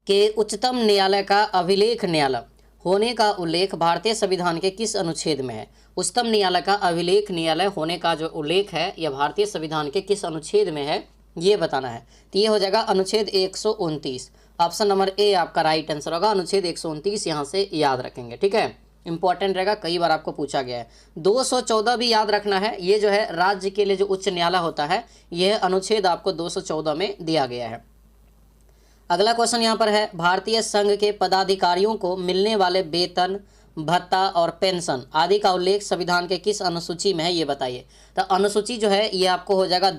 कि उच्चतम न्यायालय का अभिलेख न्यायालय होने का उल्लेख भारतीय संविधान के किस अनुच्छेद में है? उच्चतम न्यायालय का अभिलेख न्यायालय होने का जो उल्लेख है यह भारतीय संविधान के किस अनुच्छेद में है, ये बताना है। तो ये हो जाएगा अनुच्छेद 129। ऑप्शन नंबर ए आपका राइट आंसर होगा, अनुच्छेद 129 यहाँ से याद रखेंगे। ठीक है, इंपॉर्टेंट रहेगा, कई बार आपको पूछा गया है। 214 भी याद रखना है, ये जो है राज्य के लिए जो उच्च न्यायालय होता है, यह अनुच्छेद आपको 214 में दिया गया है। अगला क्वेश्चन यहाँ पर है, भारतीय संघ के पदाधिकारियों को मिलने वाले वेतन, भत्ता और पेंशन आदि का उल्लेख संविधान के किस अनुसूची में है, ये बताइए। तो अनुसूची जो है ये आपको हो जाएगा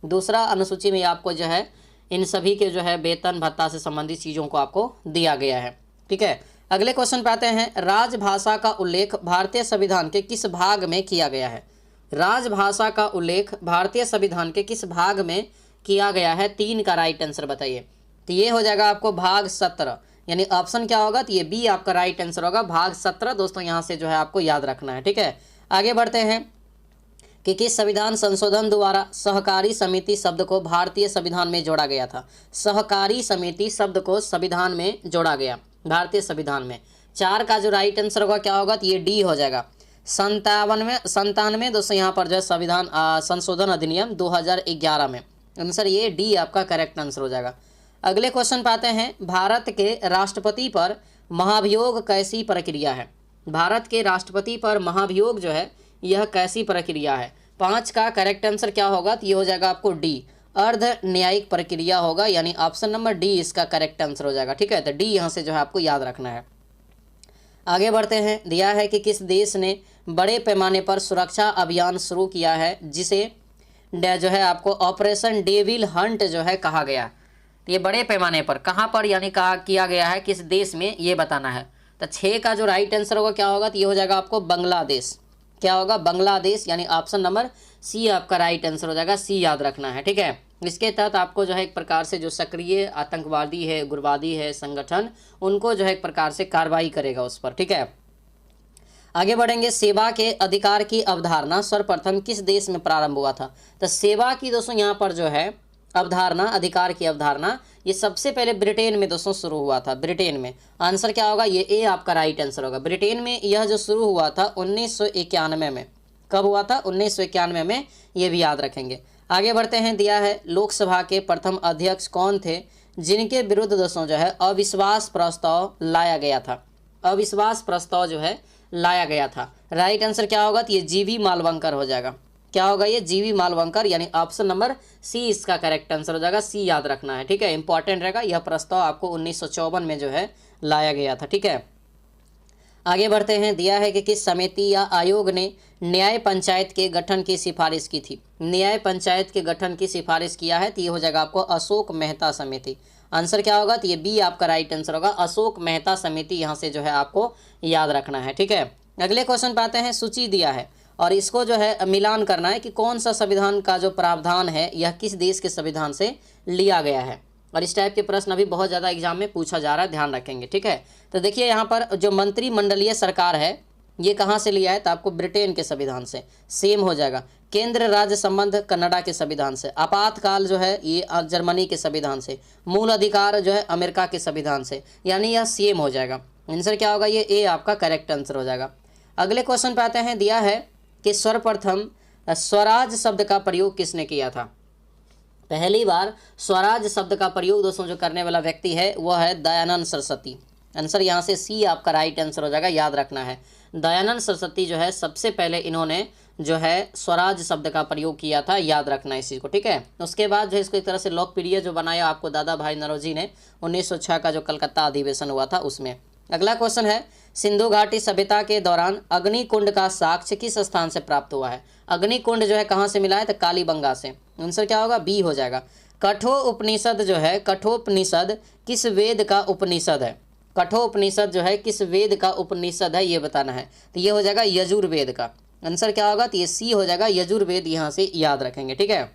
दूसरा अनुसूची में आपको जो है इन सभी के जो है वेतन भत्ता से संबंधित चीज़ों को आपको दिया गया है। ठीक है, अगले क्वेश्चन पे आते हैं, राजभाषा का उल्लेख भारतीय संविधान के किस भाग में किया गया है? राजभाषा का उल्लेख भारतीय संविधान के किस भाग में किया गया है? 3 का राइट आंसर बताइए। तो ये हो जाएगा आपको भाग 17, यानी ऑप्शन क्या होगा? तो ये बी आपका राइट आंसर होगा, भाग 17। दोस्तों यहाँ से जो है आपको याद रखना है। ठीक है, आगे बढ़ते हैं कि किस संविधान संशोधन द्वारा सहकारी समिति शब्द को भारतीय संविधान में जोड़ा गया था? सहकारी समिति शब्द को संविधान में जोड़ा गया भारतीय संविधान में। 4 का जो राइट आंसर होगा क्या होगा? तो ये डी हो जाएगा, 97 दोस्तों यहाँ पर जो है संविधान संशोधन अधिनियम 2011 में। आंसर ये डी आपका करेक्ट आंसर हो जाएगा। अगले क्वेश्चन पे आते हैं, भारत के राष्ट्रपति पर महाभियोग कैसी प्रक्रिया है? भारत के राष्ट्रपति पर महाभियोग जो है यह कैसी प्रक्रिया है? 5 का करेक्ट आंसर क्या होगा? तो ये हो जाएगा आपको डी, अर्ध न्यायिक प्रक्रिया होगा, यानी ऑप्शन नंबर डी इसका करेक्ट आंसर हो जाएगा। ठीक है, तो डी यहाँ से जो है आपको याद रखना है। आगे बढ़ते हैं, दिया है कि किस देश ने बड़े पैमाने पर सुरक्षा अभियान शुरू किया है जिसे जो है आपको ऑपरेशन डेविल हंट जो है कहा गया। ये बड़े पैमाने पर कहाँ पर यानी कहा किया गया है, किस देश में, ये बताना है। तो 6 का जो राइट आंसर होगा क्या होगा? तो ये हो जाएगा आपको बांग्लादेश। क्या होगा? बांग्लादेश, यानी ऑप्शन नंबर सी आपका राइट आंसर हो जाएगा, सी याद रखना है। ठीक है, इसके तहत आपको जो है एक प्रकार से जो सक्रिय आतंकवादी है, उग्रवादी है संगठन, उनको जो है एक प्रकार से कार्रवाई करेगा उस पर। ठीक है, आगे बढ़ेंगे, सेवा के अधिकार की अवधारणा सर्वप्रथम किस देश में प्रारंभ हुआ था? तो सेवा की दोस्तों यहाँ पर जो है अवधारणा, अधिकार की अवधारणा, ये सबसे पहले ब्रिटेन में दोस्तों शुरू हुआ था, ब्रिटेन में। आंसर क्या होगा? ये ए आपका राइट आंसर होगा। ब्रिटेन में यह जो शुरू हुआ था 1991 में। कब हुआ था? 1991 में, ये भी याद रखेंगे। आगे बढ़ते हैं, दिया है लोकसभा के प्रथम अध्यक्ष कौन थे जिनके विरुद्ध दोस्तों जो है अविश्वास प्रस्ताव लाया गया था? अविश्वास प्रस्ताव जो है लाया गया था, राइट आंसर क्या होगा? तो ये जीवी मालवंकर हो जाएगा। क्या होगा? ये जीवी मालवंकर, यानी ऑप्शन नंबर सी इसका करेक्ट आंसर हो जाएगा, सी याद रखना है। ठीक है, इंपॉर्टेंट रहेगा, यह प्रस्ताव आपको 1954 में जो है लाया गया था। ठीक है, आगे बढ़ते हैं, दिया है कि किस समिति या आयोग ने न्याय पंचायत के गठन की सिफारिश की थी? न्याय पंचायत के गठन की सिफारिश किया है, तो ये हो जाएगा आपको अशोक मेहता समिति। आंसर क्या होगा? तो ये बी आपका राइट आंसर होगा, अशोक मेहता समिति यहाँ से जो है आपको याद रखना है। ठीक है, अगले क्वेश्चन पे आते हैं, सूची दिया है और इसको जो है मिलान करना है कि कौन सा संविधान का जो प्रावधान है यह किस देश के संविधान से लिया गया है। और इस टाइप के प्रश्न अभी बहुत ज़्यादा एग्जाम में पूछा जा रहा है, ध्यान रखेंगे। ठीक है, तो देखिए यहाँ पर जो मंत्रिमंडलीय सरकार है ये कहाँ से लिया है? तो आपको ब्रिटेन के संविधान से, सेम हो जाएगा। केंद्र राज्य संबंध कनाडा के संविधान से, आपातकाल जो है ये जर्मनी के संविधान से, मूल अधिकार जो है अमेरिका के संविधान से, यानी यह सेम हो जाएगा। आंसर क्या होगा? ये ए आपका करेक्ट आंसर हो जाएगा। अगले क्वेश्चन पे आते हैं, दिया है कि सर्वप्रथम स्वराज शब्द का प्रयोग किसने किया था? पहली बार स्वराज शब्द का प्रयोग दोस्तों जो करने वाला व्यक्ति है वह है दयानंद सरस्वती। आंसर यहाँ से सी आपका राइट आंसर हो जाएगा, याद रखना है। दयानंद सरस्वती जो है सबसे पहले इन्होंने जो है स्वराज शब्द का प्रयोग किया था, याद रखना इस चीज़ को। ठीक है, उसके बाद जो इसको एक तरह से लोकप्रिय जो बनाया आपको दादा भाई नौरोजी ने 1906 का जो कलकत्ता अधिवेशन हुआ था उसमें। अगला क्वेश्चन है, सिंधु घाटी सभ्यता के दौरान अग्निकुंड का साक्ष्य किस स्थान से प्राप्त हुआ है? अग्निकुंड जो है कहाँ से मिला है? तो कालीबंगा से। आंसर क्या होगा? बी हो जाएगा। कठोपनिषद जो है, कठोपनिषद किस वेद का उपनिषद है? कठोपनिषद जो है किस वेद का उपनिषद है, ये बताना है। तो ये हो जाएगा यजुर्वेद का। आंसर क्या होगा? तो ये सी हो जाएगा, यजुर्वेद यहाँ से याद रखेंगे। ठीक है,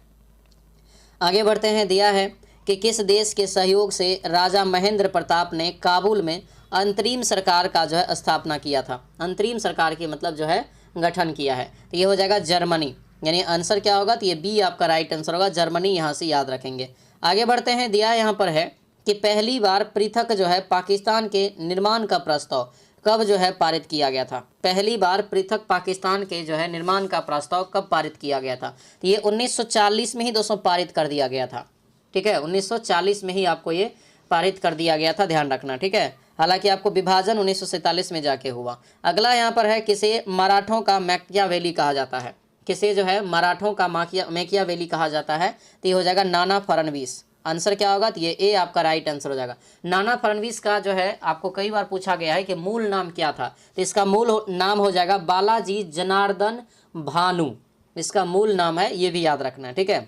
आगे बढ़ते हैं, दिया है कि किस देश के सहयोग से राजा महेंद्र प्रताप ने काबुल में अंतरिम सरकार का जो है स्थापना किया था? अंतरिम सरकार की मतलब जो है गठन किया है, तो ये हो जाएगा जर्मनी, यानी आंसर क्या होगा? तो ये बी आपका राइट आंसर होगा, जर्मनी यहाँ से याद रखेंगे। आगे बढ़ते हैं, दिया यहाँ पर है कि पहली बार पृथक जो है पाकिस्तान के निर्माण का प्रस्ताव कब जो है पारित किया गया था? पहली बार पृथक पाकिस्तान के जो है निर्माण का प्रस्ताव कब पारित किया गया था? तो ये 1940 में ही दोस्तों पारित कर दिया गया था। ठीक है, 1940 में ही आपको ये पारित कर दिया गया था, ध्यान रखना। ठीक है, हालांकि आपको विभाजन 1947 में जाके हुआ। अगला यहाँ पर है, किसे मराठों का मैकियावेली कहा जाता है? किसे जो है मराठों का मैकियावेली कहा जाता है? तो ये हो जाएगा नाना फडणवीस। आंसर क्या होगा? तो ये ए आपका राइट आंसर हो जाएगा। नाना फडणवीस का जो है आपको कई बार पूछा गया है कि मूल नाम क्या था, तो इसका मूल नाम हो जाएगा बालाजी जनार्दन भानु। इसका मूल नाम है, ये भी याद रखना है। ठीक है,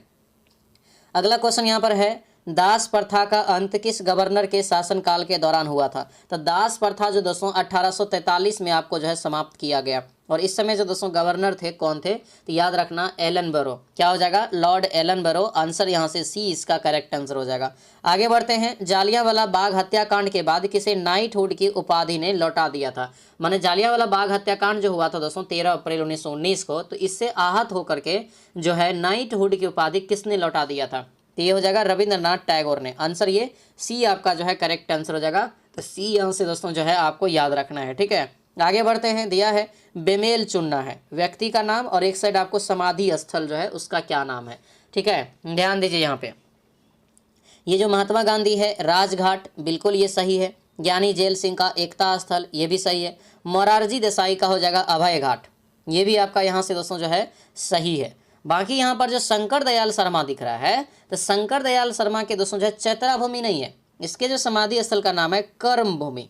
अगला क्वेश्चन यहाँ पर है, दास प्रथा का अंत किस गवर्नर के शासनकाल के दौरान हुआ था? तो दास प्रथा जो दोस्तों 1843 में आपको जो है समाप्त किया गया। और इस समय जो दोस्तों गवर्नर थे कौन थे? तो याद रखना एलन बैरो। क्या हो जाएगा? लॉर्ड एलन बैरो। आंसर यहाँ से सी इसका करेक्ट आंसर हो जाएगा। आगे बढ़ते हैं, जालियांवाला बाग हत्याकांड के बाद किसे नाइटहुड की उपाधि ने लौटा दिया था? माने जालियांवाला बाग हत्याकांड जो हुआ था दोस्तों 13 अप्रैल 1919 को, तो इससे आहत होकर के जो है नाइटहुड की उपाधि किसने लौटा दिया था? तो ये हो जाएगा रविंद्रनाथ टैगोर ने। आंसर ये सी आपका जो है करेक्ट आंसर हो जाएगा। तो सी यहाँ से दोस्तों जो है आपको याद रखना है। ठीक है, आगे बढ़ते हैं, दिया है बेमेल चुनना है व्यक्ति का नाम और एक साइड आपको समाधि स्थल जो है उसका क्या नाम है? ठीक है, ध्यान दीजिए यहाँ पे, ये जो महात्मा गांधी है राजघाट, बिल्कुल ये सही है। ज्ञानी जेल सिंह का एकता स्थल, ये भी सही है। मोरारजी देसाई का हो जाएगा अभय घाट, ये भी आपका यहाँ से दोस्तों जो है सही है। बाकी यहाँ पर जो शंकर दयाल शर्मा दिख रहा है, तो शंकर दयाल शर्मा के दोस्तों जो है चैत्रा भूमि नहीं है, इसके जो समाधि स्थल का नाम है कर्म भूमि।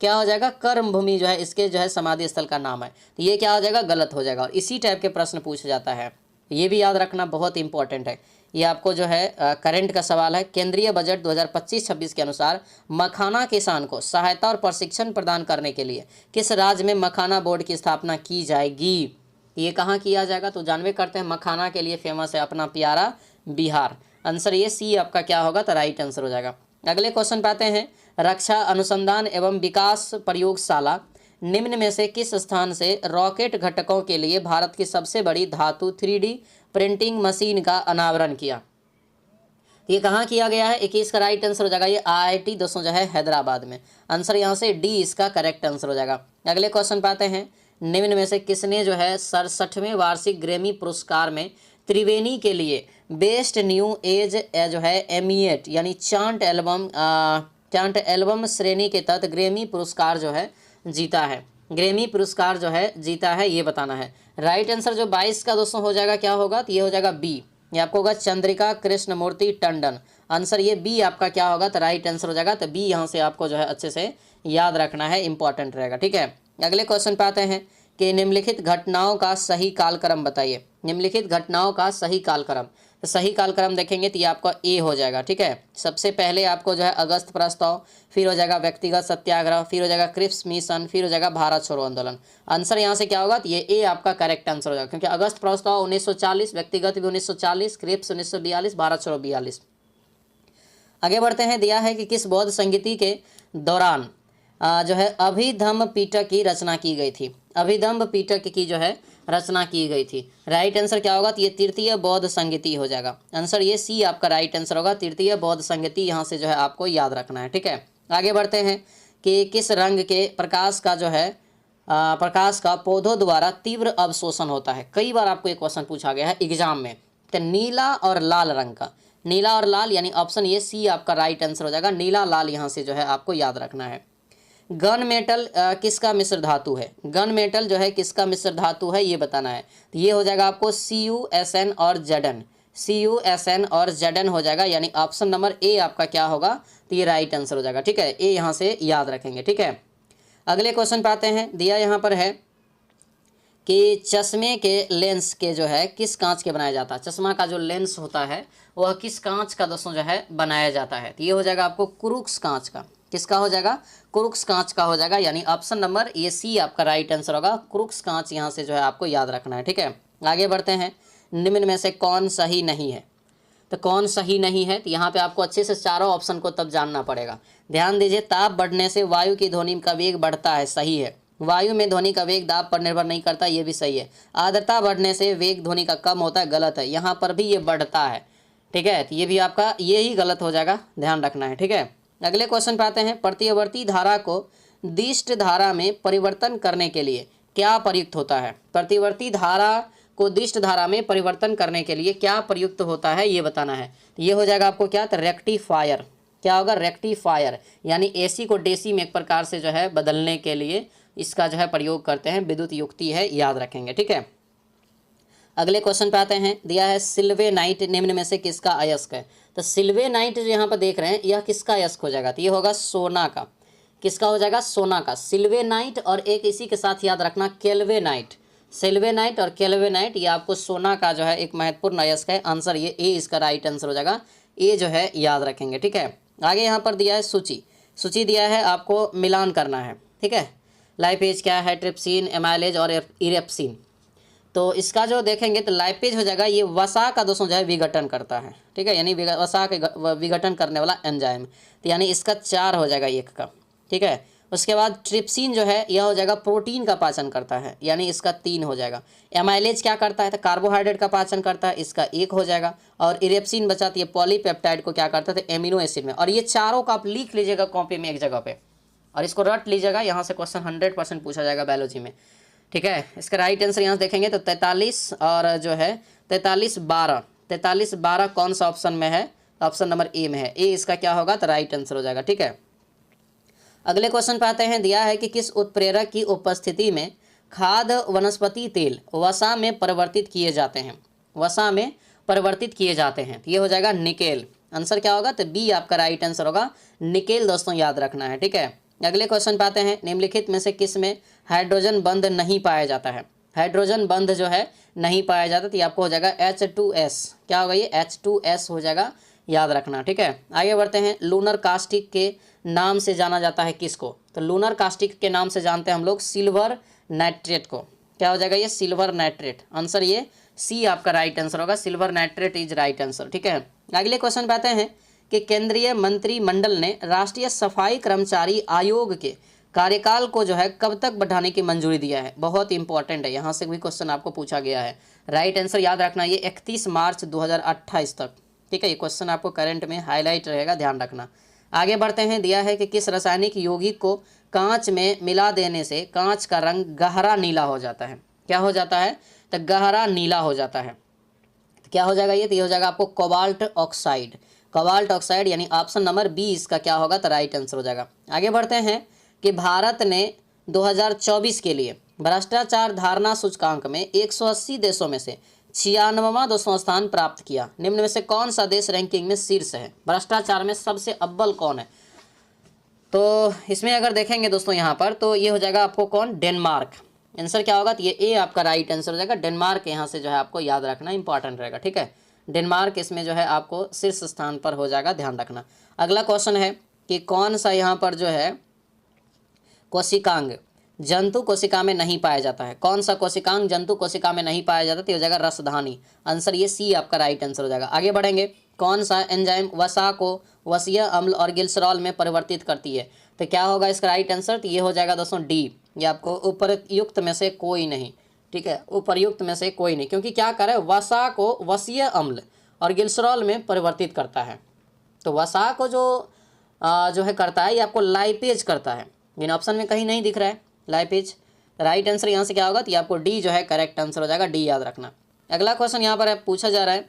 क्या हो जाएगा? कर्म भूमि जो है इसके जो है समाधि स्थल का नाम है। तो ये क्या हो जाएगा? गलत हो जाएगा। और इसी टाइप के प्रश्न पूछा जाता है, ये भी याद रखना बहुत इंपॉर्टेंट है। ये आपको जो है करंट का सवाल है। केंद्रीय बजट 2025-26 के अनुसार मखाना किसान को सहायता और प्रशिक्षण प्रदान करने के लिए किस राज्य में मखाना बोर्ड की स्थापना की जाएगी? ये कहाँ किया जाएगा? तो जानवे करते हैं मखाना के लिए फेमस है अपना प्यारा बिहार। आंसर ये सी आपका क्या होगा? तो राइट आंसर हो जाएगा। अगले क्वेश्चन पे आते हैं, रक्षा अनुसंधान एवं विकास प्रयोगशाला निम्न में से किस स्थान से रॉकेट घटकों के लिए भारत की सबसे बड़ी धातु 3D प्रिंटिंग मशीन का अनावरण किया? ये कहाँ किया गया है? 21 का राइट आंसर हो जाएगा ये IIT दोस्तों जो है हैदराबाद में। आंसर यहाँ से डी इसका करेक्ट आंसर हो जाएगा। अगले क्वेश्चन पे आते हैं, निम्न में से किसने जो है 67वें वार्षिक ग्रैमी पुरस्कार में त्रिवेणी के लिए बेस्ट न्यू एज जो है एमिएट यानी चांट एल्बम श्रेणी के तहत ग्रैमी पुरस्कार जो है जीता है? ग्रैमी पुरस्कार जो है जीता है, ये बताना है। राइट आंसर जो 22 का दोस्तों हो जाएगा क्या होगा? तो ये हो जाएगा बी, ये आपको होगा चंद्रिका कृष्णमूर्ति टंडन। आंसर ये बी आपका क्या होगा? तो राइट आंसर हो जाएगा। तो बी यहाँ से आपको जो है अच्छे से याद रखना है, इंपॉर्टेंट रहेगा। ठीक है, अगले क्वेश्चन पे आते हैं कि निम्नलिखित घटनाओं का सही कालक्रम बताइए। निम्नलिखित घटनाओं का सही कालक्रम, तो सही कालक्रम देखेंगे तो ये आपका ए हो जाएगा। ठीक है, सबसे पहले आपको जो है अगस्त प्रस्ताव, फिर हो जाएगा व्यक्तिगत सत्याग्रह, फिर हो जाएगा क्रिप्स मिशन, फिर हो जाएगा भारत छोड़ो आंदोलन। आंसर यहाँ से क्या होगा? तो ये ए आपका करेक्ट आंसर हो जाएगा, क्योंकि अगस्त प्रस्ताव 1940, व्यक्तिगत भी 1940, क्रिप्स 1942, भारत छोड़ो 42। आगे बढ़ते हैं, दिया है कि किस बौद्ध संगीति के दौरान जो है अभिधम्म पिटक की रचना की गई थी? अभिधम्म पिटक की जो है रचना की गई थी। राइट आंसर क्या होगा? तो ये तृतीय बौद्ध संगीति हो जाएगा। आंसर ये सी आपका राइट आंसर होगा, तृतीय बौद्ध संगीति यहाँ से जो है आपको याद रखना है। ठीक है, आगे बढ़ते हैं कि किस रंग के प्रकाश का जो है प्रकाश का पौधों द्वारा तीव्र अवशोषण होता है? कई बार आपको एक क्वेश्चन पूछा गया है एग्जाम में, तो नीला और लाल रंग का, नीला और लाल यानी ऑप्शन ये सी आपका राइट आंसर हो जाएगा। नीला लाल यहाँ से जो है आपको याद रखना है। गन मेटल किसका मिश्र धातु है? गन मेटल जो है किसका मिश्र धातु है, ये बताना है। तो ये हो जाएगा आपको CuSN और Zn, CuSN और Zn हो जाएगा, यानी ऑप्शन नंबर ए आपका क्या होगा? तो ये राइट आंसर हो जाएगा। ठीक है, ए यहाँ से याद रखेंगे। ठीक है, अगले क्वेश्चन पे आते हैं, दिया यहाँ पर है कि चश्मे के लेंस के जो है किस कांच के बनाया जाता है? चश्मा का जो लेंस होता है वह किस कांच का दोस्तों जो है बनाया जाता है? तो ये हो जाएगा आपको क्रूक्स कांच का। किसका हो जाएगा? क्रूक्स कांच का हो जाएगा, यानी ऑप्शन नंबर ये सी आपका राइट आंसर होगा। क्रूक्स कांच यहाँ से जो है आपको याद रखना है। ठीक है, आगे बढ़ते हैं, निम्न में से कौन सही नहीं है? तो कौन सही नहीं है? तो यहाँ पे आपको अच्छे से चारों ऑप्शन को तब जानना पड़ेगा। ध्यान दीजिए, ताप बढ़ने से वायु की ध्वनि का वेग बढ़ता है, सही है। वायु में ध्वनि का वेग दाब पर निर्भर नहीं करता, ये भी सही है। आर्द्रता बढ़ने से वेग ध्वनि का कम होता है, गलत है। यहाँ पर भी ये बढ़ता है, ठीक है, तो ये भी आपका ये ही गलत हो जाएगा, ध्यान रखना है। ठीक है, अगले क्वेश्चन पे आते हैं। प्रतिवर्ती धारा को दिष्ट धारा में परिवर्तन करने के लिए क्या प्रयुक्त होता है? प्रतिवर्ती धारा को दिष्ट धारा में परिवर्तन करने के लिए क्या प्रयुक्त होता है, ये बताना है। तो ये हो जाएगा आपको क्या, तो रेक्टिफायर। क्या होगा, रेक्टिफायर, यानी एसी को डेसी में एक प्रकार से जो है बदलने के लिए इसका जो है प्रयोग करते हैं, विद्युत युक्ति है, याद रखेंगे। ठीक है, अगले क्वेश्चन पे आते हैं। दिया है सिल्वेनाइट निम्न में से किसका अयस्क है? तो सिल्वेनाइट जो यहाँ पर देख रहे हैं, यह किसका अयस्क हो जाएगा? तो ये होगा सोना का। किसका हो जाएगा? सोना का। सिल्वेनाइट और एक इसी के साथ याद रखना केल्वेनाइट। सिल्वेनाइट और केल्वेनाइट ये आपको सोना का जो है एक महत्वपूर्ण अयस्क है। आंसर ये ए इसका राइट आंसर हो जाएगा, ए जो है याद रखेंगे। ठीक है, आगे यहाँ पर दिया है सूची। सूची दिया है, आपको मिलान करना है। ठीक है, लाइपेज क्या है, ट्रिप्सिन, एमाइलेज और इरेप्सिन। तो इसका जो देखेंगे तो लाइपेज हो जाएगा, ये वसा का दोस्तों जो है विघटन करता है। ठीक है, यानी वसा के विघटन करने वाला एंजाइम, तो यानी इसका 4 हो जाएगा एक का। ठीक है, उसके बाद ट्रिप्सिन जो है यह हो जाएगा प्रोटीन का पाचन करता है, यानी इसका 3 हो जाएगा। एमाइलेज क्या करता है? तो कार्बोहाइड्रेट का पाचन करता है, इसका 1 हो जाएगा। और इरेप्सिन बचा, तो ये पॉलीपेप्टाइड को क्या करता है? तो एमिनो एसिड में। और ये चारों का आप लिख लीजिएगा कॉपी में एक जगह पे, और इसको रट लीजिएगा, यहाँ से क्वेश्चन 100% पूछा जाएगा बायोलॉजी में। ठीक है, इसका राइट आंसर यहाँ से देखेंगे तो 43 और जो है 43-12 कौन सा ऑप्शन में है? ऑप्शन नंबर ए में है। ए इसका क्या होगा? तो राइट आंसर हो जाएगा। ठीक है, अगले क्वेश्चन पे आते हैं। दिया है कि किस उत्प्रेरक की उपस्थिति में खाद्य वनस्पति तेल वसा में परिवर्तित किए जाते हैं? वसा में परिवर्तित किए जाते हैं, तो ये हो जाएगा निकेल। आंसर क्या होगा? तो बी आपका राइट आंसर होगा, निकेल दोस्तों याद रखना है। ठीक है, अगले क्वेश्चन पे आते हैं। निम्नलिखित में से किस में हाइड्रोजन बंध नहीं पाया जाता है? हाइड्रोजन बंध जो है नहीं पाया जाता, तो ये आपको हो जाएगा H2S। क्या होगा? ये H2S हो जाएगा, याद रखना। ठीक है, आगे बढ़ते हैं। लूनर कास्टिक के नाम से जाना जाता है किसको? तो लूनर कास्टिक के नाम से जानते हैं हम लोग सिल्वर नाइट्रेट को। क्या हो जाएगा? ये सिल्वर नाइट्रेट। आंसर ये सी आपका राइट आंसर होगा, silver nitrate is right answer. ठीक है, अगले क्वेश्चन पे आते हैं कि केंद्रीय मंत्रिमंडल ने राष्ट्रीय सफाई कर्मचारी आयोग के कार्यकाल को जो है कब तक बढ़ाने की मंजूरी दिया है? बहुत इंपॉर्टेंट है, यहाँ से भी क्वेश्चन आपको पूछा गया है। राइट आंसर याद रखना, ये 31 मार्च 2028 तक। ठीक है, ये क्वेश्चन आपको करंट में हाईलाइट रहेगा, ध्यान रखना। आगे बढ़ते हैं। दिया है कि किस रासायनिक यौगिक को कांच में मिला देने से कांच का रंग गहरा नीला हो जाता है? क्या हो जाता है? तो गहरा नीला हो जाता है। तो क्या हो जाएगा ये? तो ये हो जाएगा आपको कोबाल्ट ऑक्साइड। कोबाल्ट ऑक्साइड, यानी ऑप्शन नंबर बी इसका क्या होगा? तो राइट आंसर हो जाएगा। आगे बढ़ते हैं कि भारत ने 2024 के लिए भ्रष्टाचार धारणा सूचकांक में 180 देशों में से 96वां दोस्तों स्थान प्राप्त किया। निम्न में से कौन सा देश रैंकिंग में शीर्ष है? भ्रष्टाचार में सबसे अव्वल कौन है? तो इसमें अगर देखेंगे दोस्तों यहाँ पर, तो ये हो जाएगा आपको कौन? डेनमार्क। आंसर क्या होगा? तो ये ए आपका राइट आंसर हो जाएगा, डेनमार्क। यहाँ से जो है आपको याद रखना इंपॉर्टेंट रहेगा। ठीक है, डेनमार्क इसमें जो है आपको शीर्ष स्थान पर हो जाएगा, ध्यान रखना। अगला क्वेश्चन है कि कौन सा यहाँ पर जो है कोशिकांग जंतु कोशिका में नहीं पाया जाता है? कौन सा कोशिकांग जंतु कोशिका में नहीं पाया जाता? तो हो जाएगा रसधानी। आंसर ये सी आपका राइट आंसर हो जाएगा। आगे बढ़ेंगे। कौन सा एंजाइम वसा को वसीय अम्ल और ग्लिसरॉल में परिवर्तित करती है? तो क्या होगा इसका राइट आंसर? तो ये हो जाएगा दोस्तों डी। ये आपको उपरयुक्त में से कोई नहीं। ठीक है, उपरयुक्त में से कोई नहीं, क्योंकि क्या करे? वसा को वसीय अम्ल और ग्लिसरॉल में परिवर्तित करता है। तो वसा को जो है करता है, ये आपको लाइपेज करता है। इन ऑप्शन में कहीं नहीं दिख रहा है लाइपेज। राइट आंसर यहाँ से क्या होगा? तो ये आपको डी जो है करेक्ट आंसर हो जाएगा, डी याद रखना। अगला क्वेश्चन यहाँ पर पूछा जा रहा है,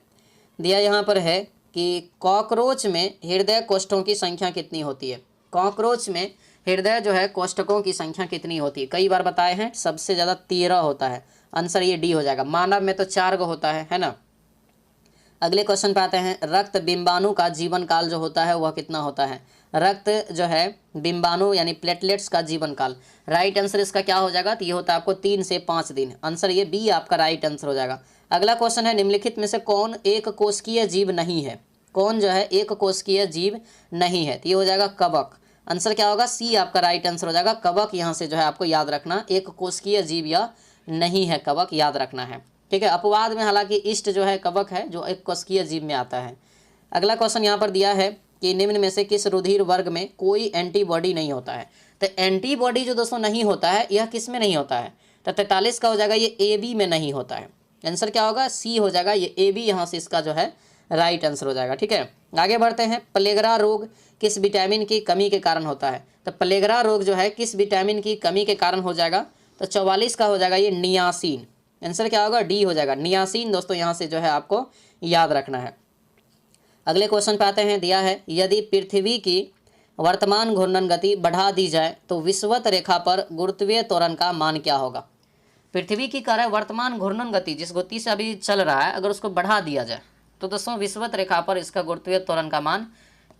दिया यहाँ पर है कि कॉकरोच में हृदय कोष्ठकों की संख्या कितनी होती है? कॉकरोच में हृदय जो है कोष्ठकों की संख्या कितनी होती है? कई बार बताए हैं, सबसे ज़्यादा 13 होता है। आंसर ये डी हो जाएगा। मानव में तो 4 गो होता है ना। अगले क्वेश्चन पे आते हैं। रक्त बिंबाणु का जीवन काल जो होता है वह कितना होता है? रक्त जो है बिंबाणु यानी प्लेटलेट्स का जीवन काल, राइट आंसर इसका क्या हो जाएगा? तो ये होता है आपको 3 से 5 दिन। आंसर ये बी आपका राइट आंसर हो जाएगा। अगला क्वेश्चन है, निम्नलिखित में से कौन एक कोशिकीय जीव नहीं है? कौन जो है एक कोशिकीय जीव नहीं है? तो ये हो जाएगा कवक। आंसर क्या होगा? सी आपका राइट आंसर हो जाएगा, कवक। यहाँ से जो है आपको याद रखना, एक कोशिकीय जीव या नहीं है कवक, याद रखना है। ठीक है, अपवाद में हालांकि इष्ट जो है कवक है, जो एक कोशिकीय जीव में आता है। अगला क्वेश्चन यहाँ पर दिया है कि निम्न में से किस रुधिर वर्ग में कोई एंटीबॉडी नहीं होता है? तो एंटीबॉडी जो दोस्तों नहीं होता है, यह किस में नहीं होता है? तो 43 का हो जाएगा, ये ए बी में नहीं होता है। आंसर क्या होगा? सी हो जाएगा, ये ए बी यहाँ से इसका जो है राइट आंसर हो जाएगा। ठीक है, आगे बढ़ते हैं। प्लेगरा रोग किस विटामिन की कमी के कारण होता है? तो प्लेगरा रोग जो है किस विटामिन की कमी के कारण हो जाएगा? तो 44 का हो जाएगा ये नियासिन। आंसर क्या होगा? डी हो जाएगा, नियासिन। दोस्तों यहाँ से जो है आपको याद रखना है। अगले क्वेश्चन पे आते हैं। दिया है यदि पृथ्वी की वर्तमान घूर्णन गति बढ़ा दी जाए तो विषुवत रेखा पर गुरुत्वीय त्वरण का मान क्या होगा? पृथ्वी की कार्य वर्तमान घूर्णन गति जिस गति से अभी चल रहा है, अगर उसको बढ़ा दिया जाए तो दोस्तों विषुवत रेखा पर इसका गुरुत्वीय त्वरण का मान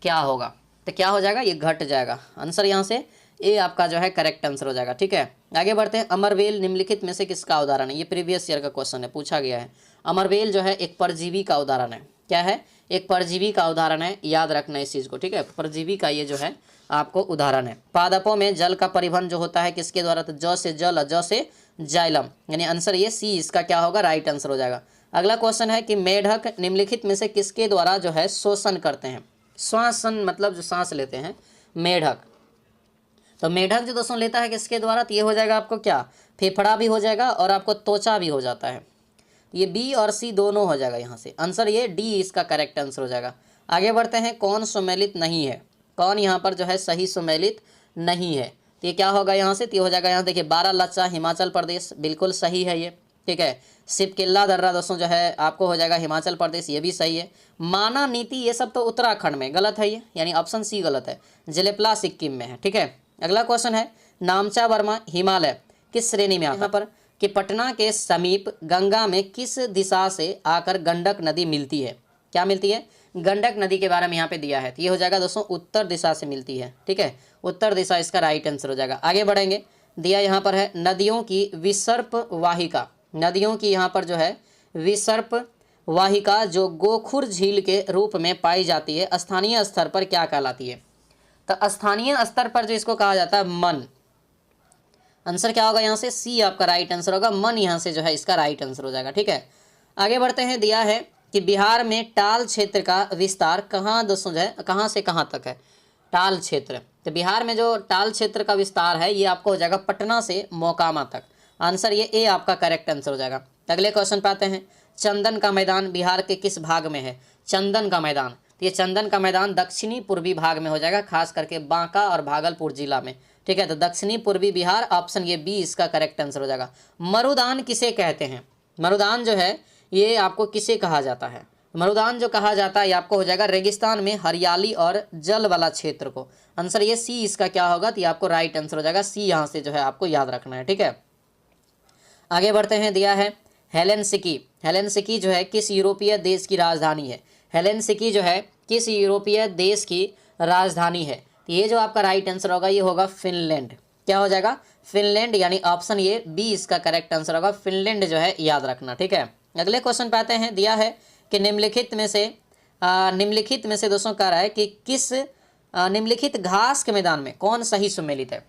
क्या होगा? तो क्या हो जाएगा? ये घट जाएगा। आंसर यहाँ से ए आपका जो है करेक्ट आंसर हो जाएगा। ठीक है, आगे बढ़ते हैं। अमरवेल निम्नलिखित में से किसका उदाहरण है? ये प्रीवियस ईयर का क्वेश्चन है, पूछा गया है। अमरवेल जो है एक परजीवी का उदाहरण है। क्या है? एक परजीवी का उदाहरण है, याद रखना इस चीज़ को। ठीक है, परजीवी का ये जो है आपको उदाहरण है। पादपों में जल का परिवहन जो होता है किसके द्वारा? तो ज से जल, ज से जाइलम, यानी आंसर ये सी इसका क्या होगा? राइट आंसर हो जाएगा। अगला क्वेश्चन है कि मेढक निम्नलिखित में से किसके द्वारा जो है शोषण करते हैं? श्वासन मतलब जो सांस लेते हैं मेढक। तो मेढक जो दोस्तों लेता है किसके द्वारा? तो ये हो जाएगा आपको क्या? फेफड़ा भी हो जाएगा और आपको त्वचा भी हो जाता है। ये बी और सी दोनों हो जाएगा यहाँ से। आंसर ये डी इसका करेक्ट आंसर हो जाएगा। आगे बढ़ते हैं। कौन सुमेलित नहीं है? कौन यहाँ पर जो है सही सुमेलित नहीं है? तो ये क्या होगा यहाँ से? तो ये हो जाएगा यहाँ देखिए बारालाचा हिमाचल प्रदेश, बिल्कुल सही है ये। ठीक है, सिपकिल्ला दर्रा दोस्तों जो है आपको हो जाएगा हिमाचल प्रदेश, ये भी सही है। माना नीति ये सब तो उत्तराखंड में, गलत है ये, यानी ऑप्शन सी गलत है। जलेपला सिक्किम में है। ठीक है, अगला क्वेश्चन है। नामचा वर्मा हिमालय किस श्रेणी में आता है? यहाँ पर कि पटना के समीप गंगा में किस दिशा से आकर गंडक नदी मिलती है? क्या मिलती है? गंडक नदी के बारे में यहाँ पे दिया है। तो ये हो जाएगा दोस्तों उत्तर दिशा से मिलती है। ठीक है, उत्तर दिशा इसका राइट आंसर हो जाएगा। आगे बढ़ेंगे। दिया यहाँ पर है नदियों की विसर्प वाहिका। नदियों की यहाँ पर जो है विसर्प वाहिका जो गोखुर झील के रूप में पाई जाती है स्थानीय स्तर पर क्या कहलाती है? तो स्थानीय स्तर पर जो इसको कहा जाता है मन। आंसर क्या होगा यहाँ से? सी आपका राइट आंसर होगा, मन यहाँ से जो है इसका राइट आंसर हो जाएगा। ठीक है, आगे बढ़ते हैं। दिया है कि बिहार में टाल क्षेत्र का विस्तार कहाँ दोस्तों जो है कहाँ से कहाँ तक है? टाल क्षेत्र, तो बिहार में जो टाल क्षेत्र का विस्तार है ये आपको हो जाएगा पटना से मोकामा तक। आंसर ये ए आपका करेक्ट आंसर हो जाएगा। अगले क्वेश्चन पे आते हैं। चंदन का मैदान बिहार के किस भाग में है? चंदन का मैदान, तो ये चंदन का मैदान दक्षिणी पूर्वी भाग में हो जाएगा, खास करके बांका और भागलपुर जिला में। ठीक है, तो दक्षिणी पूर्वी बिहार, ऑप्शन ये बी इसका करेक्ट आंसर हो जाएगा। मरुदान किसे कहते हैं? मरुदान जो है ये आपको किसे कहा जाता है? मरुदान जो कहा जाता है ये आपको हो जाएगा रेगिस्तान में हरियाली और जल वाला क्षेत्र को। आंसर ये सी इसका क्या होगा? तो ये आपको राइट आंसर हो जाएगा, सी यहाँ से जो है आपको याद रखना है। ठीक है, आगे बढ़ते हैं। दिया है हेलेंसिकी। हेलेंसिकी जो है किस यूरोपीय देश की राजधानी है? हेलेंसिकी जो है किस यूरोपीय देश की राजधानी है? ये जो आपका राइट आंसर होगा ये होगा फिनलैंड। क्या हो जाएगा? फिनलैंड, यानी ऑप्शन ये बी इसका करेक्ट आंसर होगा, फिनलैंड जो है याद रखना। ठीक है, अगले क्वेश्चन पे आते हैं। दिया है कि निम्नलिखित में से दोस्तों कह रहा है कि किस निम्नलिखित घास के मैदान में कौन सही सुमेलित है?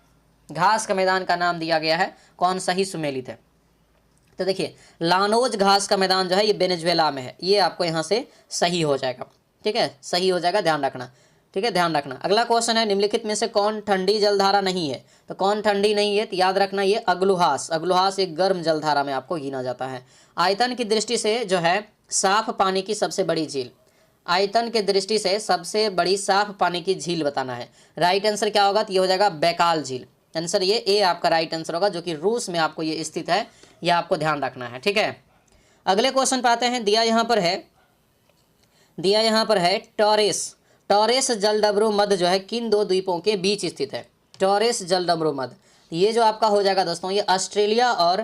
घास का मैदान का नाम दिया गया है, कौन सही सुमेलित है? तो देखिए लानोज घास का मैदान जो है ये वेनेजुएला में है, ये आपको यहाँ से सही हो जाएगा। ठीक है, सही हो जाएगा, ध्यान रखना। ठीक है, ध्यान रखना। अगला क्वेश्चन है निम्नलिखित में से कौन ठंडी जलधारा नहीं है? तो कौन ठंडी नहीं है? तो याद रखना ये अग्लुहास। अग्लुहास एक गर्म जलधारा में आपको गिना जाता है। आयतन की दृष्टि से जो है साफ पानी की सबसे बड़ी झील, आयतन के दृष्टि से सबसे बड़ी साफ पानी की झील बताना है। राइट आंसर क्या होगा? तो ये हो जाएगा बैकाल झील। आंसर ये ए आपका राइट आंसर होगा, जो कि रूस में आपको ये स्थित है, यह आपको ध्यान रखना है। ठीक है, अगले क्वेश्चन पे आते हैं। दिया यहाँ पर है टॉरेस। टॉरेस जलडमरू मध्य जो है किन दो द्वीपों के बीच स्थित है? टॉरेस जलडमरू मध्य, ये जो आपका हो जाएगा दोस्तों ये ऑस्ट्रेलिया और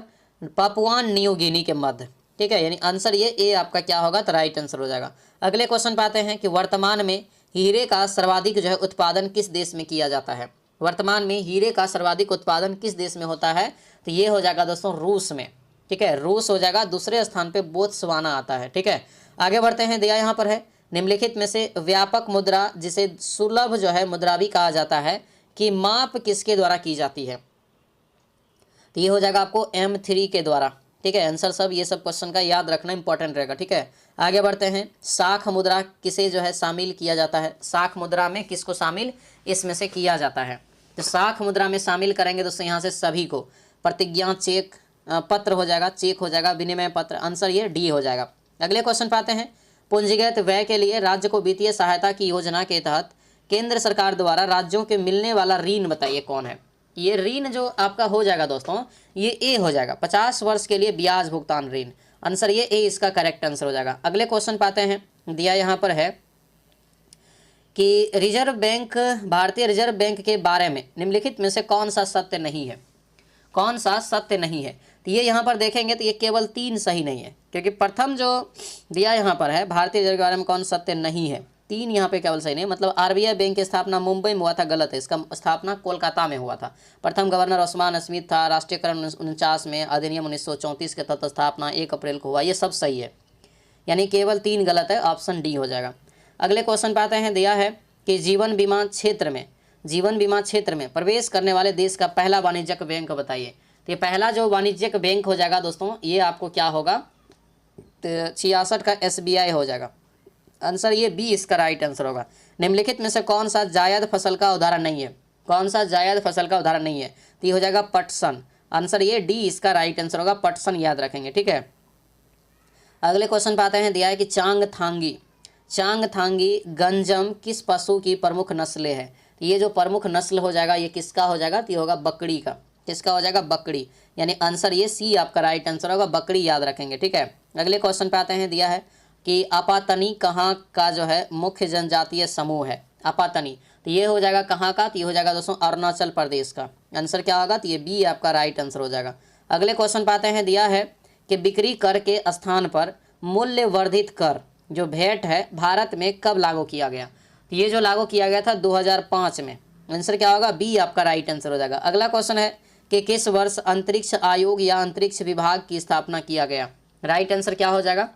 पापुआ न्यू गिनी के मध्य। ठीक है, यानी आंसर ये ए आपका क्या होगा? तो राइट आंसर हो जाएगा। अगले क्वेश्चन पे आते हैं कि वर्तमान में हीरे का सर्वाधिक जो है उत्पादन किस देश में किया जाता है? वर्तमान में हीरे का सर्वाधिक उत्पादन किस देश में होता है? तो ये हो जाएगा दोस्तों रूस में। ठीक है, रूस हो जाएगा। दूसरे स्थान पे बोत्सवाना आता है। ठीक है, आगे बढ़ते हैं। दिया यहाँ पर है निम्नलिखित में से व्यापक मुद्रा जिसे सुलभ जो है मुद्रा भी कहा जाता है कि माप किसके द्वारा की जाती है? तो ये हो जाएगा आपको M3 के द्वारा। ठीक है, आंसर सब ये सब क्वेश्चन का याद रखना इंपॉर्टेंट रहेगा। ठीक है, आगे बढ़ते हैं। शाख मुद्रा किसे जो है शामिल किया जाता है? शाख मुद्रा में किसको शामिल इसमें से किया जाता है? तो शाख मुद्रा में शामिल करेंगे दोस्तों यहाँ से सभी को। प्रतिज्ञा, चेक पत्र हो जाएगा, चेक हो जाएगा, विनिमय पत्र। आंसर ये डी हो जाएगा। अगले क्वेश्चन पे आते हैं। पूंजीगत व्यय के लिए राज्य को वित्तीय सहायता की योजना के तहत केंद्र सरकार द्वारा राज्यों के मिलने वाला ऋण बताइए कौन है। ये ऋण जो आपका हो जाएगा दोस्तों, ये ए हो जाएगा, 50 वर्ष के लिए ब्याज भुगतान ऋण। आंसर ये ए इसका करेक्ट आंसर हो जाएगा। अगले क्वेश्चन पाते हैं, दिया यहाँ पर है कि रिजर्व बैंक, भारतीय रिजर्व बैंक के बारे में निम्नलिखित में से कौन सा सत्य नहीं है, कौन सा सत्य नहीं है। तो ये यहाँ पर देखेंगे तो ये केवल 3 सही नहीं है, क्योंकि प्रथम जो दिया यहाँ पर है भारतीय रिजर्व के बारे में कौन सत्य नहीं है, 3 यहाँ पे केवल सही नहीं। मतलब आरबीआई बैंक की स्थापना मुंबई में हुआ था, गलत है, इसका स्थापना कोलकाता में हुआ था। प्रथम गवर्नर ओस्मान स्मिथ था, राष्ट्रीयकरण 1949 में, अधिनियम 1934 के तहत स्थापना 1 अप्रैल को हुआ, ये सब सही है, यानी केवल 3 गलत है, ऑप्शन डी हो जाएगा। अगले क्वेश्चन पाते हैं, दिया है कि जीवन बीमा क्षेत्र में प्रवेश करने वाले देश का पहला वाणिज्यिक बैंक बताइए। तो ये पहला जो वाणिज्यिक बैंक हो जाएगा दोस्तों, ये आपको क्या होगा, 66 का SBI हो जाएगा। आंसर ये बी इसका राइट आंसर होगा। निम्नलिखित में से कौन सा जायद फसल का उदाहरण नहीं है, कौन सा जायद फसल का उदाहरण नहीं है, तो ये हो जाएगा पटसन। आंसर ये डी इसका राइट आंसर होगा, पटसन याद रखेंगे, ठीक है। अगले क्वेश्चन पाते हैं, दिया है कि चांगथांगी गंजम किस पशु की प्रमुख नस्लें है। तो ये जो प्रमुख नस्ल हो जाएगा ये किसका हो जाएगा, तो ये होगा बकरी का। किसका हो जाएगा, बकरी, यानी आंसर ये सी आपका राइट आंसर होगा, बकरी याद रखेंगे, ठीक है। अगले क्वेश्चन पे आते हैं, दिया है कि आपातनी कहाँ का जो है मुख्य जनजातीय समूह है, आपातनी, तो ये हो जाएगा कहाँ का, तो ये हो जाएगा दोस्तों अरुणाचल प्रदेश का। आंसर क्या होगा, तो ये बी आपका राइट आंसर हो जाएगा। अगले क्वेश्चन पाते हैं, दिया है कि बिक्री कर के स्थान पर मूल्य वर्धित कर जो वैट है भारत में कब लागू किया गया। तो ये जो लागू किया गया था 2005 में। आंसर क्या होगा, बी आपका राइट आंसर हो जाएगा। अगला क्वेश्चन है कि किस वर्ष अंतरिक्ष आयोग या अंतरिक्ष विभाग की स्थापना किया गया। राइट आंसर क्या हो जाएगा,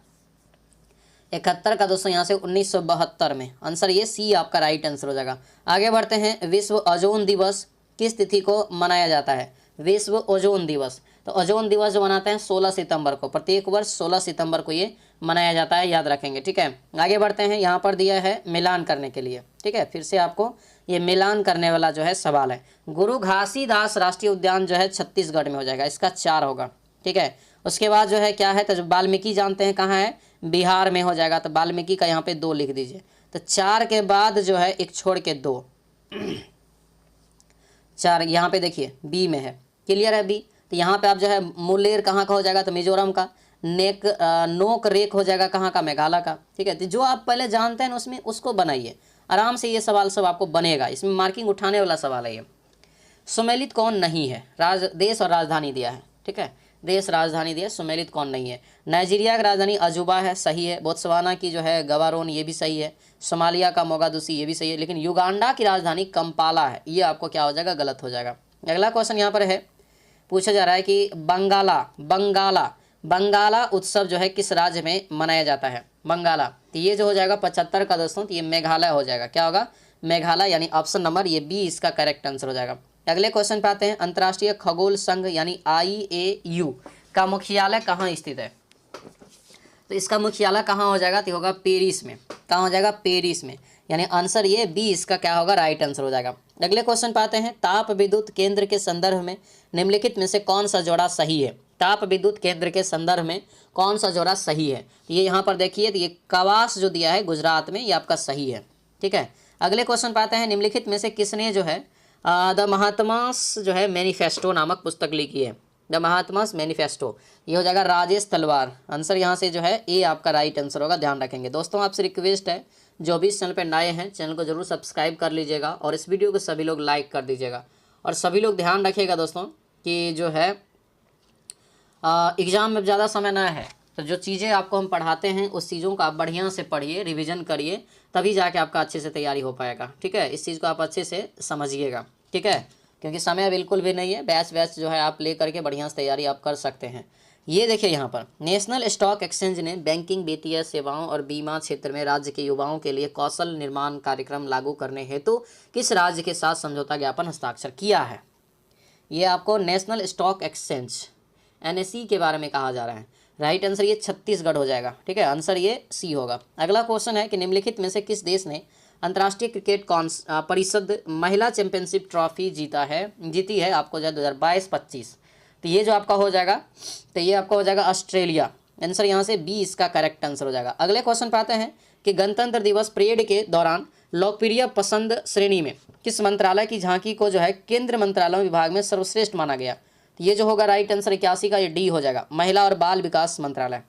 71 का दोस्तों यहाँ से 1972 में। आंसर ये सी आपका राइट आंसर हो जाएगा। आगे बढ़ते हैं, विश्व ओजोन दिवस किस तिथि को मनाया जाता है। विश्व ओजोन दिवस, तो ओजोन दिवस जो मनाते हैं 16 सितंबर को, प्रत्येक वर्ष 16 सितंबर को ये मनाया जाता है, याद रखेंगे, ठीक है। आगे बढ़ते हैं, यहाँ पर दिया है मिलान करने के लिए, ठीक है। फिर से आपको ये मिलान करने वाला जो है सवाल है। गुरु घासीदास राष्ट्रीय उद्यान जो है छत्तीसगढ़ में हो जाएगा, इसका 4 होगा, ठीक है। उसके बाद जो है क्या है, तो वाल्मीकि जानते हैं कहाँ है, बिहार में हो जाएगा, तो वाल्मीकि का यहाँ पे 2 लिख दीजिए। तो 4 के बाद जो है एक छोड़ के 2, 4 यहाँ पे देखिए बी में है, क्लियर है बी। तो यहाँ पे आप जो है मुलेर कहाँ का हो जाएगा, तो मिजोरम का। नोक रेक हो जाएगा कहाँ का, मेघालय का, ठीक है। तो जो आप पहले जानते हैं उसमें उसको बनाइए आराम से, ये सवाल सब आपको बनेगा, इसमें मार्किंग उठाने वाला सवाल है ये। सुमेलित कौन नहीं है, देश और राजधानी दिया है, ठीक है, देश राजधानी दिया, सुमेलित कौन नहीं है। नाइजीरिया की राजधानी अजूबा है, सही है। बोत्सवाना की जो है गवारोन, ये भी सही है। सोमालिया का मोगादुसी, ये भी सही है। लेकिन युगांडा की राजधानी कंपाला है, ये आपको क्या हो जाएगा, गलत हो जाएगा। अगला क्वेश्चन यहाँ पर है, पूछा जा रहा है कि बंगाला उत्सव जो है किस राज्य में मनाया जाता है, बंगाला। तो ये जो हो जाएगा 75 का दोस्तों, तो ये मेघालय हो जाएगा, क्या होगा, मेघालय, यानी ऑप्शन नंबर ये बी इसका करेक्ट आंसर हो जाएगा। अगले क्वेश्चन पे आते हैं, अंतर्राष्ट्रीय खगोल संघ यानी IAU का मुख्यालय कहाँ स्थित है। तो इसका मुख्यालय कहाँ हो जाएगा, तो होगा पेरिस में। कहाँ हो जाएगा, पेरिस में, यानी आंसर ये बी इसका क्या होगा, राइट आंसर हो जाएगा। अगले क्वेश्चन पे आते हैं, ताप विद्युत केंद्र के संदर्भ में निम्नलिखित में से कौन सा जोड़ा सही है। ताप विद्युत केंद्र के संदर्भ में कौन सा जोड़ा सही है, तो ये यहाँ पर देखिए, तो ये कवास जो दिया है गुजरात में, ये आपका सही है, ठीक है। अगले क्वेश्चन पे आते हैं, निम्नलिखित में से किसने जो है द महात्मास जो है मैनिफेस्टो नामक पुस्तक लिखी है। द महात्मास मैनिफेस्टो, ये हो जाएगा राजेश तलवार। आंसर यहाँ से जो है ए आपका राइट आंसर होगा, ध्यान रखेंगे। दोस्तों आपसे रिक्वेस्ट है, जो भी इस चैनल पर नए हैं चैनल को जरूर सब्सक्राइब कर लीजिएगा और इस वीडियो को सभी लोग लाइक कर दीजिएगा। और सभी लोग ध्यान रखिएगा दोस्तों कि जो है एग्ज़ाम में ज़्यादा समय ना है, तो जो चीज़ें आपको हम पढ़ाते हैं उस चीज़ों को आप बढ़िया से पढ़िए, रिवीजन करिए, तभी जाके आपका अच्छे से तैयारी हो पाएगा, ठीक है। इस चीज़ को आप अच्छे से समझिएगा, ठीक है, क्योंकि समय बिल्कुल भी नहीं है। बैच जो है आप ले करके बढ़िया से तैयारी आप कर सकते हैं। ये देखिए यहाँ पर नेशनल स्टॉक एक्सचेंज ने बैंकिंग, वित्तीय सेवाओं और बीमा क्षेत्र में राज्य के युवाओं के लिए कौशल निर्माण कार्यक्रम लागू करने हेतु किस राज्य के साथ समझौता ज्ञापन हस्ताक्षर किया है। ये आपको नेशनल स्टॉक एक्सचेंज NSE के बारे में कहा जा रहा है। राइट आंसर ये छत्तीसगढ़ हो जाएगा, ठीक है, आंसर ये सी होगा। अगला क्वेश्चन है कि निम्नलिखित में से किस देश ने अंतर्राष्ट्रीय क्रिकेट परिषद महिला चैंपियनशिप ट्रॉफी जीती है आपको जो है 2022-25। तो ये जो आपका हो जाएगा, तो ये आपका हो जाएगा ऑस्ट्रेलिया। आंसर यहाँ से बी इसका करेक्ट आंसर हो जाएगा। अगले क्वेश्चन पे आते हैं कि गणतंत्र दिवस परेड के दौरान लोकप्रिय पसंद श्रेणी में किस मंत्रालय की झांकी को जो है केंद्र मंत्रालय विभाग में सर्वश्रेष्ठ माना गया? तो ये जो होगा राइट आंसर 81 का, ये डी हो जाएगा, महिला और बाल विकास मंत्रालय।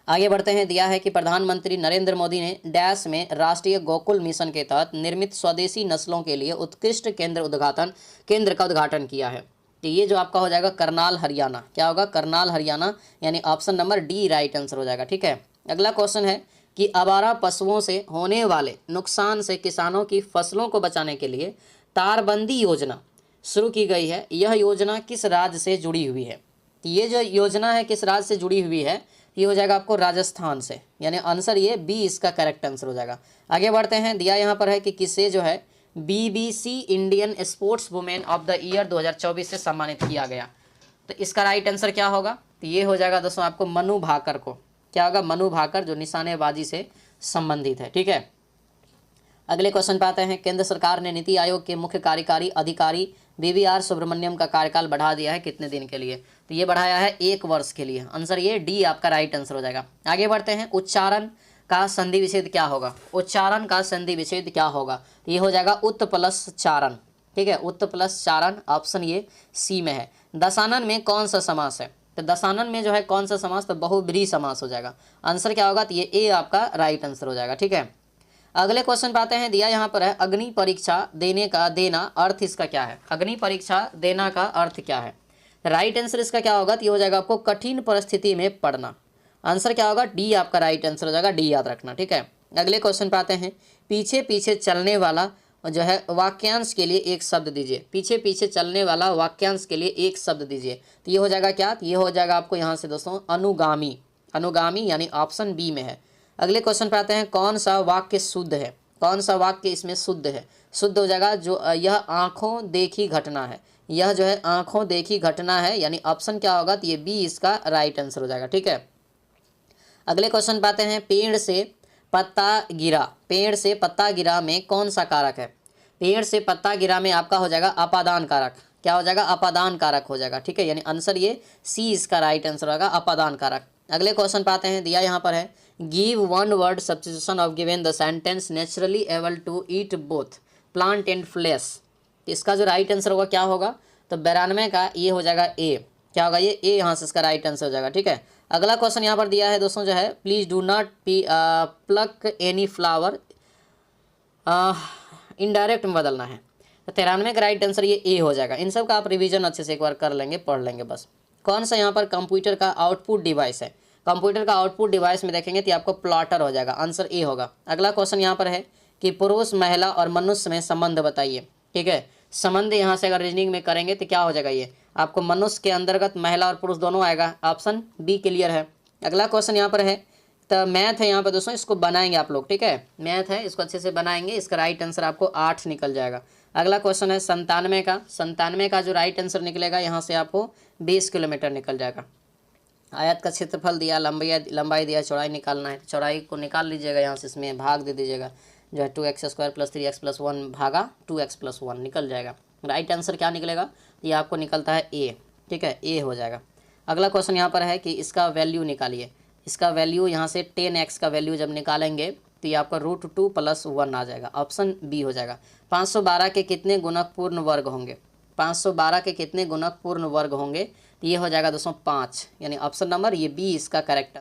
आगे बढ़ते हैं। दिया है कि प्रधानमंत्री नरेंद्र मोदी ने डैश में राष्ट्रीय गोकुल मिशन के तहत निर्मित स्वदेशी नस्लों के लिए उत्कृष्ट केंद्र का उद्घाटन किया है। तो ये जो आपका हो जाएगा करनाल हरियाणा, क्या होगा? करनाल हरियाणा, यानी option number D right answer हो जाएगा। ठीक है, अगला क्वेश्चन है कि आवारा पशुओं से होने वाले नुकसान से किसानों की फसलों को बचाने के लिए तारबंदी योजना शुरू की गई है। यह योजना किस राज्य से जुड़ी हुई है? तो ये जो योजना है किस राज्य से जुड़ी हुई है? ये हो जाएगा आपको राजस्थान से, यानी आंसर ये बी इसका करेक्ट आंसर हो जाएगा। आगे बढ़ते हैं। दिया यहाँ पर है कि किसे जो है BBC Indian sports women of the year 2024 से सम्मानित किया गया? तो इसका राइट आंसर क्या होगा? तो ये हो जाएगा दोस्तों आपको मनु भाकर को, क्या होगा? मनु भाकर, जो निशानेबाजी से संबंधित है। ठीक है, अगले क्वेश्चन पे आते हैं। केंद्र सरकार ने नीति आयोग के मुख्य कार्यकारी अधिकारी BVR सुब्रमण्यम का कार्यकाल बढ़ा दिया है कितने दिन के लिए? तो ये बढ़ाया है 1 वर्ष के लिए। आंसर ये डी आपका राइट आंसर हो जाएगा। आगे बढ़ते हैं। उच्चारण का संधि विच्छेद क्या होगा? उच्चारण का संधि विच्छेद क्या होगा? ये हो जाएगा उत प्लस चारण। ठीक है, उत प्लस चारण, ऑप्शन ये सी में है। दशानन में कौन सा समास है? तो दशानन में जो है कौन सा समास? तो बहुब्रीहि समास हो जाएगा। आंसर क्या होगा? तो ये ए आपका राइट आंसर हो जाएगा। ठीक है, अगले क्वेश्चन पे आते हैं। दिया यहाँ पर है अग्नि परीक्षा देना अर्थ इसका क्या है? अग्नि परीक्षा देना का अर्थ क्या है? राइट आंसर इसका क्या होगा? तो ये हो जाएगा आपको कठिन परिस्थिति में पड़ना। आंसर क्या होगा? डी आपका राइट आंसर हो जाएगा, डी याद रखना। ठीक है, अगले क्वेश्चन पे आते हैं। पीछे पीछे चलने वाला जो है वाक्यांश के लिए एक शब्द दीजिए। पीछे पीछे चलने वाला वाक्यांश के लिए एक शब्द दीजिए। तो ये हो जाएगा क्या? तो ये हो जाएगा आपको यहाँ से दोस्तों अनुगामी, अनुगामी, यानी ऑप्शन बी में है। अगले क्वेश्चन पे आते हैं। कौन सा वाक्य शुद्ध है? कौन सा वाक्य इसमें शुद्ध है? शुद्ध हो जाएगा जो यह आंखों देखी घटना है, यह जो है आंखों देखी घटना है, यानी ऑप्शन क्या होगा? तो ये बी इसका राइट आंसर हो जाएगा। ठीक है, अगले क्वेश्चन पे आते हैं। पेड़ से पत्ता गिरा, पेड़ से पत्ता गिरा में कौन सा कारक है? पेड़ से पत्ता गिरा में आपका हो जाएगा अपादान कारक। क्या हो जाएगा? अपादान कारक हो जाएगा। ठीक है, यानी आंसर ये सी इसका राइट आंसर होगा, अपादान कारक। अगले क्वेश्चन पे आते हैं। दिया यहाँ पर है give one word substitution of given the sentence naturally able to eat both plant and flesh. इसका जो राइट आंसर होगा क्या होगा? तो 92 का ये हो जाएगा ए। क्या होगा? ये ए यहाँ से इसका राइट आंसर हो जाएगा। ठीक है, अगला क्वेश्चन यहाँ पर दिया है दोस्तों जो है please do not plug any flower, indirect में बदलना है। तो 93 का राइट आंसर ये ए हो जाएगा। इन सब का आप रिवीजन अच्छे से एक बार कर लेंगे, पढ़ लेंगे बस। कौन सा यहाँ पर कंप्यूटर का आउटपुट डिवाइस है? कंप्यूटर का आउटपुट डिवाइस में देखेंगे तो आपको प्लॉटर हो जाएगा, आंसर ए होगा। अगला क्वेश्चन यहाँ पर है कि पुरुष, महिला और मनुष्य में संबंध बताइए। ठीक है, संबंध यहाँ से अगर रीजनिंग में करेंगे तो क्या हो जाएगा? ये आपको मनुष्य के अंतर्गत महिला और पुरुष दोनों आएगा, ऑप्शन बी क्लियर है। अगला क्वेश्चन यहाँ पर है, तो मैथ है यहाँ पर दोस्तों, इसको बनाएंगे आप लोग। ठीक है, मैथ है, इसको अच्छे से बनाएंगे, इसका राइट आंसर आपको 8 निकल जाएगा। अगला क्वेश्चन है 97 का जो राइट आंसर निकलेगा यहाँ से आपको 20 किलोमीटर निकल जाएगा। आयत का क्षेत्रफल दिया, लंबाई दिया, चौड़ाई निकालना है। चौड़ाई को निकाल लीजिएगा यहाँ से, इसमें भाग दे दीजिएगा, जो है 2x² + 3x + 1 भागा 2x + 1 निकल जाएगा। राइट आंसर क्या निकलेगा? ये आपको निकलता है ए। ठीक है, ए हो जाएगा। अगला क्वेश्चन यहाँ पर है कि इसका वैल्यू निकालिए। इसका वैल्यू यहाँ से 10x का वैल्यू जब निकालेंगे तो ये आपका √2 + 1 आ जाएगा, ऑप्शन बी हो जाएगा। 512 के कितने गुणक पूर्ण वर्ग होंगे? 512 के कितने गुणक पूर्ण वर्ग होंगे? तो ये हो जाएगा दोस्तों 5, यानी ऑप्शन नंबर ये बी इसका करेक्ट